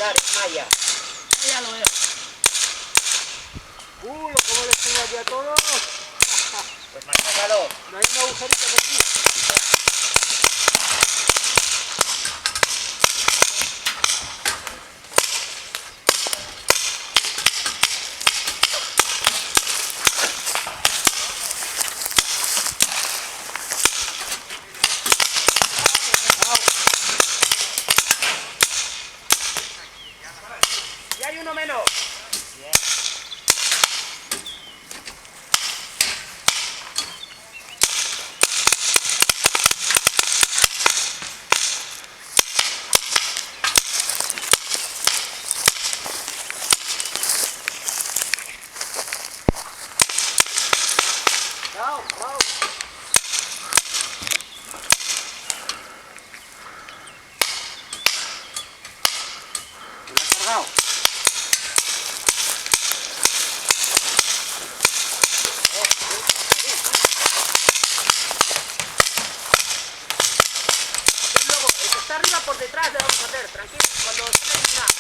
quitar, es malla. Ya lo veo. ¿Cómo les tengo aquí a todos? Pues machácalo. No hay un agujerito por aquí. Y hay uno menos. Bien. Chao, chao. ¿Me lo has cargado? Luego, el que está arriba por detrás le vamos a hacer, tranquilo, cuando esté eliminado.